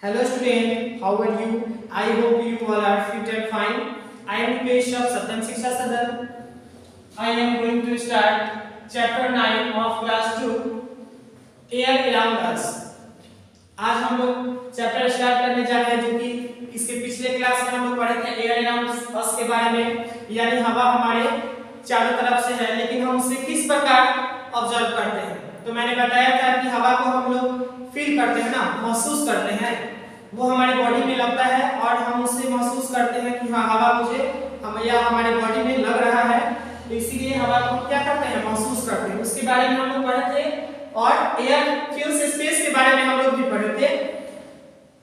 Hello student, how are you? I hope you all are fit and fine. I am Dipesh of Satyam Shiksha Sadan. I am going to start chapter 9 of class 2 Air Around Us. आज हम लोग chapter start करने जा रहे हैं जो कि इसके पिछले क्लास में हम लोग पढ़े थे एयर अराउंड अस के बारे में, यानी हवा हमारे चारों तरफ से है लेकिन हम उसे किस प्रकार ऑब्जर्व करते हैं। तो मैंने बताया था कि हवा को हम लोग फील करते हैं ना, महसूस करते हैं, वो हमारे बॉडी में लगता है और हम उससे महसूस करते हैं कि हाँ हवा मुझे हमारे बॉडी में लग रहा है, तो इसीलिए हवा को क्या करते हैं, महसूस करते हैं। उसके बारे में हम लोग पढ़े थे और एयर फिल्स स्पेस के बारे में हम लोग भी पढ़े थे,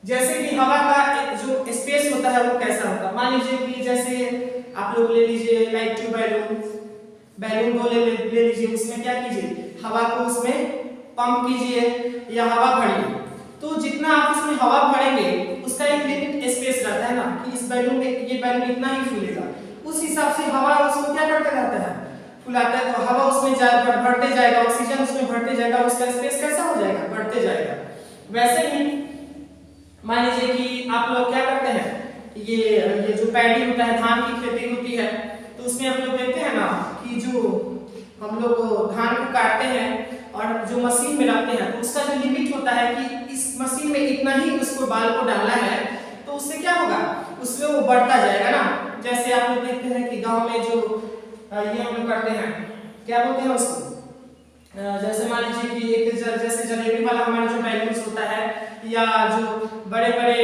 जैसे कि हवा का जो स्पेस होता है वो कैसा होता है। मान लीजिए कि जैसे आप लोग ले लीजिए लाइक ट्यूब बैलून को ले लीजिए, उसमें क्या कीजिए, हवा को उसमें पंप कीजिए या हवा भरिए, तो जितना आप उसमें हवा भरेंगे उसका एक लिमिट स्पेस रहता है ना कि इस बैलून में ये बैलून इतना ही फूलेगा, उस हिसाब से हवा उसको क्या करता रहता है, फुलाता है। तो हवा उसमें बढ़ते जाएगा, ऑक्सीजन उसमें बढ़ते जाएगा, उसका स्पेस कैसा हो जाएगा, बढ़ते जाएगा। वैसे ही मान लीजिए कि आप लोग क्या करते हैं, ये जो पैडी होता है, धान की खेती होती है, तो उसमें आप लोग देखते हैं ना कि जो हम लोग धान को काटते हैं और जो मशीन में रखते हैं तो उसका जो लिमिट होता है कि इस मशीन में इतना ही उसको बाल को डालना है, तो उससे क्या होगा, उसमें वो बढ़ता जाएगा ना। जैसे आप लोग देखते हैं कि गांव में जो ये हम लोग करते हैं, क्या बोलते हैं उसको, जैसे मान लीजिए कि एक जैसे जलेबी वाला हमारा जो बैलून्स होता है या जो बड़े बड़े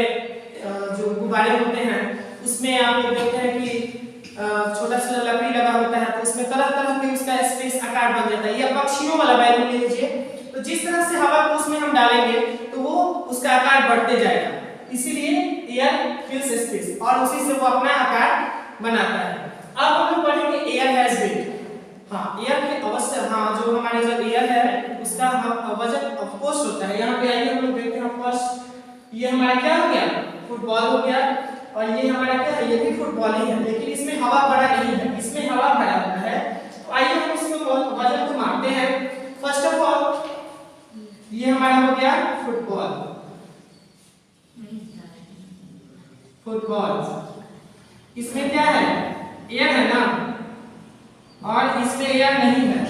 जो गुब्बारे होते हैं, उसमें आप लोग देखते हैं कि छोटा सा लकड़ी लगा होता है, तो उसमें तरह तरह के उसका स्पेस आकार बन जाता है। या पक्षियों वाला बैलून ले लीजिए, तो जिस तरह से हवा को उसमें हम डालेंगे तो वो उसका आकार बढ़ते जाएगा, इसीलिए एयर फिल्स स्पेस और उसी से वो अपना आकार बनाता है। अब हम लोग पढ़ेंगे एयर हैज वेट। हाँ, एयर के अवश्य, हाँ जो हमारे जो एयर है उसका वजन ऑफ कोर्स होता है। यहाँ पे आइए हम लोग देखते हैं फर्स्ट, ये हमारा क्या हो गया, फुटबॉल हो गया, और ये हमारा क्या है, ये भी फुटबॉल ही है, लेकिन इसमें हवा भरा नहीं है, इसमें हवा भरा हुआ है। तो आइए हम इसको वजन को मापते हैं। फर्स्ट ऑफ ऑल ये हमारा हो गया फुटबॉल, इसमें क्या है, एयर है ना, और इसमें एयर नहीं है,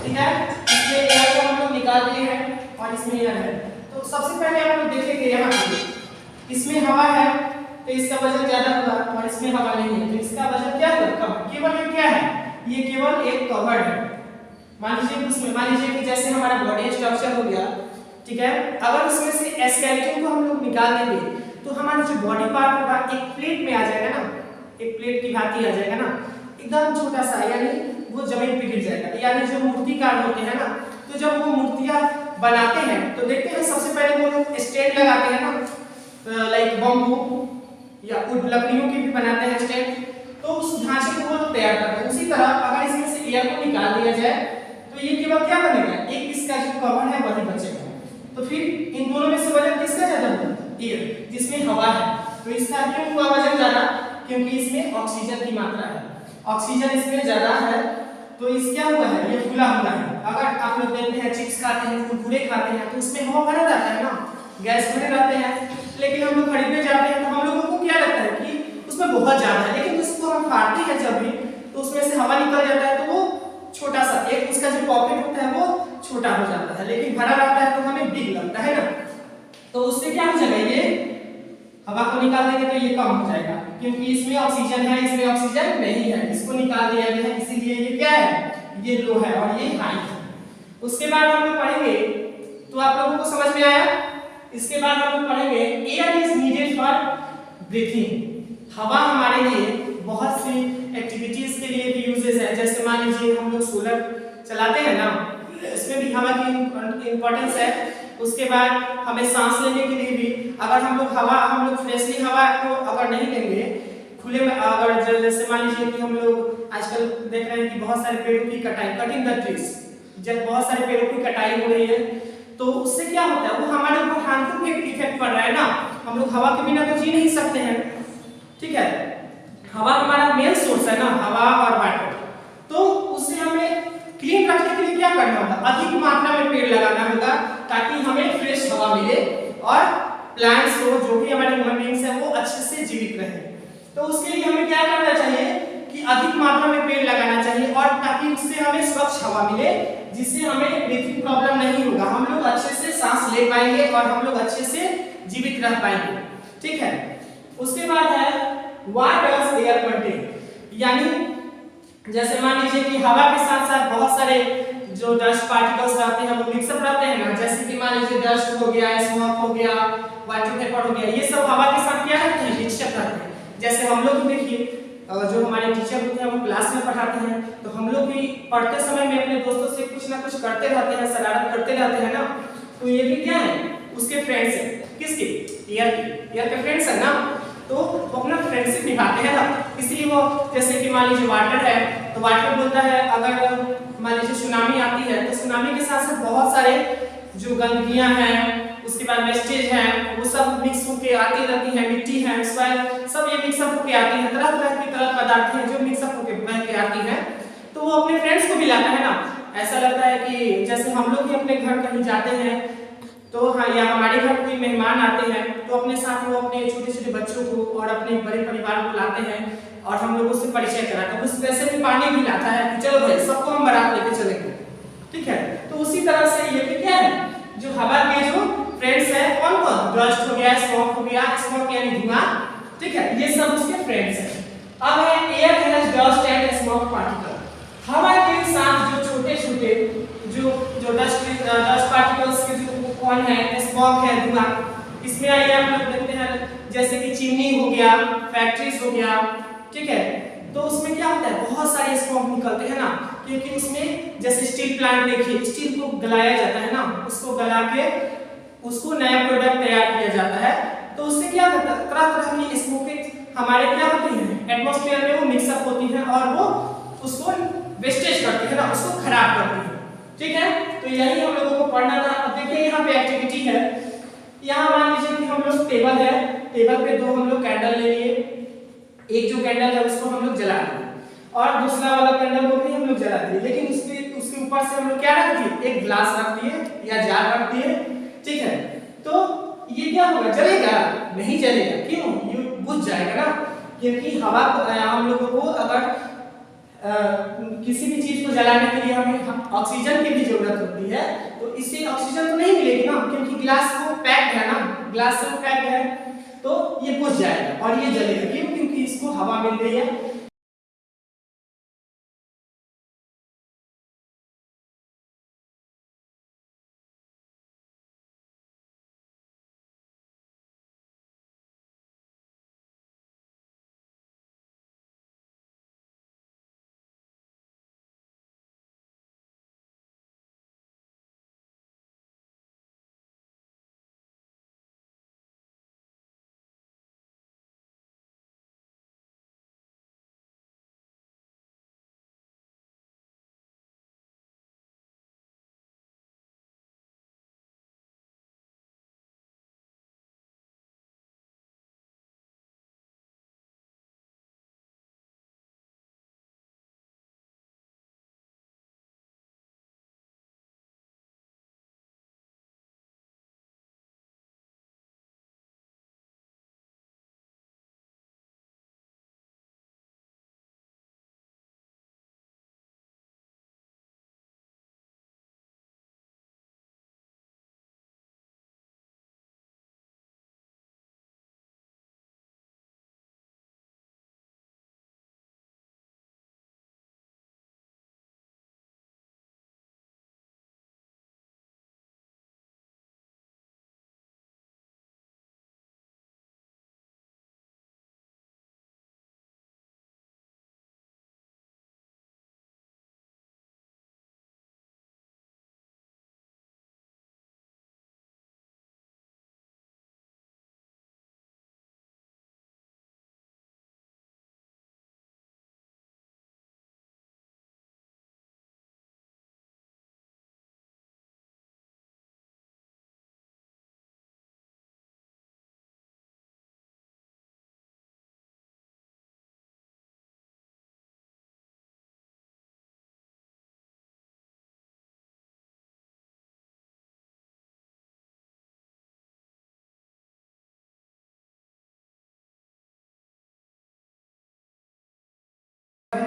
ठीक है। इसमें एयर को हम लोग निकाल दिए हैं और इसमें एयर है। तो सबसे पहले हम लोग देखेंगे यहाँ पे इसमें हवा है तो इसका वजन ज्यादा होगा और इसमें हवा नहीं है तो इसका वजन क्या होगा, कम। केवल ये क्या है, ये केवल एक कवर्ड है। मान लीजिए कि जैसे हमारा बॉडी स्ट्रक्चर हो गया, ठीक है, अगर उसमें से स्केलेटन को हम लोग निकाल देंगे तो हमारा जो बॉडी पार्ट होगा एक प्लेट में आ जाएगा ना, एक प्लेट की भांति आ जाएगा ना, एकदम छोटा सा, यानी वो जमीन पे गिर जाएगा। यानी जो मूर्तिकार होते हैं ना, तो जब वो मूर्तियां बनाते हैं तो देखते हैं सबसे पहले वो लोग स्टैंड लगाते हैं ना, लाइक बम्बू या वुड लकड़ियों की भी बनाते हैं स्टैंड, तो उस ढांचे को वो तैयार करते हैं। उसी तरह अगर इसमें से एयर को निकाल दिया जाए तो ये केवल क्या बनेगा, एक इसका जो कवर है वही बचेगा। तो फिर इन दोनों में से वजन किसका ज्यादा होगा, एयर, जिसमें हवा है। तो इसका क्यों हुआ वजन ज्यादा, क्योंकि इसमें ऑक्सीजन की मात्रा है, ऑक्सीजन इसमें ज्यादा है, तो इस क्या हुआ है, ये फूला हुआ है। अगर आप लोग देखते हैं चिप्स खाते हैं, कुरकुरे खाते हैं, तो उसमें हवा भरा रहता है ना, गैस भरे रहते हैं, लेकिन हम लोग खरीदने जाते हैं तो हम लोगों को क्या लगता है कि उसमें बहुत ज्यादा है, लेकिन उसको हम फाड़ते हैं जब भी तो उसमें से हवा निकल जाता है, तो वो छोटा सा एक उसका जो पॉकेट होता है वो छोटा हो जाता है, लेकिन भरा रहता है तो हमें बिग लगता है ना। तो उससे क्या हो जाएगा, ये हवा को निकाल देंगे तो ये कम हो जाएगा, क्योंकि इसमें ऑक्सीजन है, इसमें ऑक्सीजन नहीं है, इसको निकाल दिया गया है, इसीलिए ये क्या है, ये लो है और ये हाई है। उसके बाद हम लोग पढ़ेंगे, तो आप लोगों को समझ में आया। इसके बाद हम लोग पढ़ेंगे air is needed for breathing. हवा हमारे लिए बहुत सी एक्टिविटीज के लिए भी यूजेस है। जैसे मान लीजिए हम लोग सोलर चलाते हैं ना, इसमें भी हवा की इंपॉर्टेंस है। उसके बाद हमें सांस लेने के लिए भी, अगर हम लोग फ्रेशली हवा को अगर नहीं लेंगे खुले में, अगर जैसे मान लीजिए कि हम लोग आजकल देख रहे हैं कि बहुत सारे पेड़ों की कटाई, कटिंग द ट्रीज, जब बहुत सारे पेड़ों की कटाई हो रही है तो उससे क्या होता है, वो हमारे ऊपर हार्मफुल इफेक्ट पड़ रहा है ना। हम लोग हवा के बिना तो जी नहीं सकते हैं, ठीक है, हवा हमारा मेन सोर्स है ना, हवा और वाटर। तो उससे हमें क्लीन रखने के लिए क्या करना होगा, अधिक मात्रा में पेड़ लगाना होगा ताकि हमें फ्रेश हवा मिले और प्लांट्स हो, जो भी हमारे ह्यूमन बीइंग्स हैं वो अच्छे से जीवित रहे। तो उसके लिए हमें क्या करना चाहिए कि अधिक मात्रा में पेड़ लगाना चाहिए, और ताकि उससे हमें स्वच्छ हवा मिले, जिससे हमें ब्रीथिंग प्रॉब्लम नहीं होगा, हम लोग अच्छे से सांस ले पाएंगे और हम लोग अच्छे से जीवित रह पाएंगे। ठीक है। उसके बाद है व्हाट डज एयर कंटेन, यानी जैसे मान लीजिए कि हवा के साथ साथ बहुत सारे जो डस्ट पार्टिकल्स रहते हैं वो मिक्सअप रहते हैं ना, जैसे कि मान लीजिए डस्ट हो गया, स्मोक हो गया, वाटर वेपर हो गया, ये सब हवा के साथ क्या रहते हैं, मिक्सअप रहते हैं। जैसे हम लोग देखिए जो हमारे टीचर होते हैं वो क्लास में पढ़ाते हैं, तो हम लोग भी पढ़ते समय में अपने दोस्तों से कुछ ना कुछ करते रहते हैं, शरारत करते रहते हैं ना, तो ये भी क्या है, उसके फ्रेंड्स हैं। किसके? एयर के, एयर के फ्रेंड्स है ना, तो वो अपना फ्रेंडशिप निभाते हैं ना, इसलिए वो जैसे कि मान लीजिए वाटर है, तो वाटर बोलता है अगर मान लीजिए सुनामी आती है, तो सुनामी के साथ साथ बहुत सारे जो गंदगियां हैं, उसके बाद वेस्टेज हैं, वो सब मिक्स होके आती रहती हैं, मिट्टी है, सॉइल, सब ये मिक्सअप होके आती है, तरह तरह की तरह पदार्थ हैं जो मिक्सअप होके बह के आती हैं, तो वो अपने फ्रेंड्स को भी लाता है ना। ऐसा लगता है कि जैसे हम लोग भी अपने घर कहीं जाते हैं, तो हाँ, या हमारे घर कोई मेहमान आते हैं, तो अपने साथ वो अपने छोटे छोटे बच्चों को और अपने बड़े परिवार को लाते हैं, और हम लोग उससे परिचय कराते हैं, उस वैसे भी पानी भी लाता है कि चलो भाई सबको हम बारात लेके चलेंगे। ठीक है। तो उसी तरह से ये भी क्या है, जो हवा के जो फ्रेंड्स है, कौन कौन, डस्ट हो गया, स्मोक हो गया, स्मोक यानी धुआं, ठीक है, ये सब उसके फ्रेंड्स हैं। अब है air has dust and smoke particle, हवा के साथ जो छोटे छोटे जो जो डस्ट पार्टिकल्स के जो कौन है, स्मोक है, धुआं, इसमें आइए आप लोग देखते हैं जैसे कि चिमनी हो गया, फैक्ट्रीज हो गया, ठीक है, तो उसमें क्या होता है, बहुत सारे स्मोक निकलते हैं ना, क्योंकि उसमें जैसे स्टील प्लांट देखिए, स्टील को गलाया जाता है ना, उसको गला के उसको नया प्रोडक्ट तैयार किया जाता है, तो उससे क्या होता है, तरह तरह की स्मोकिंग हमारे क्या होती है, एटमॉस्फेयर में वो मिक्सअप होती है और वो उसको वेस्टेज करती है ना, उसको खराब करती है। ठीक है, तो यही हम लोगों को पढ़ना था। अब देखिए यहाँ पे एक्टिविटी है, यहाँ मान लीजिए कि हम लोग टेबल है, टेबल पे दो हम लोग कैंडल ले लिए, एक जो कैंडल है उसको हम लोग जला दिए और दूसरा वाला कैंडल को भी हम लोग जला दिए, लेकिन उसके ऊपर से हम लोग क्या रख दिए, एक ग्लास रख दिए या जार रख दिए। ठीक है, तो ये क्या होगा, जलेगा नहीं, जलेगा, क्यों, ये बुझ जाएगा ना, क्योंकि हवा को हम लोगों को अगर किसी भी चीज को जलाने के लिए हमें ऑक्सीजन की भी जरूरत होती है, तो इससे ऑक्सीजन तो नहीं मिलेगी ना, क्योंकि ग्लास वो पैक्ड है ना, ग्लास से पैक्ड है, तो ये बुझ जाएगा और ये जलेगा, क्यों, क्योंकि इसको हवा मिल रही है।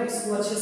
इसको अच्छे से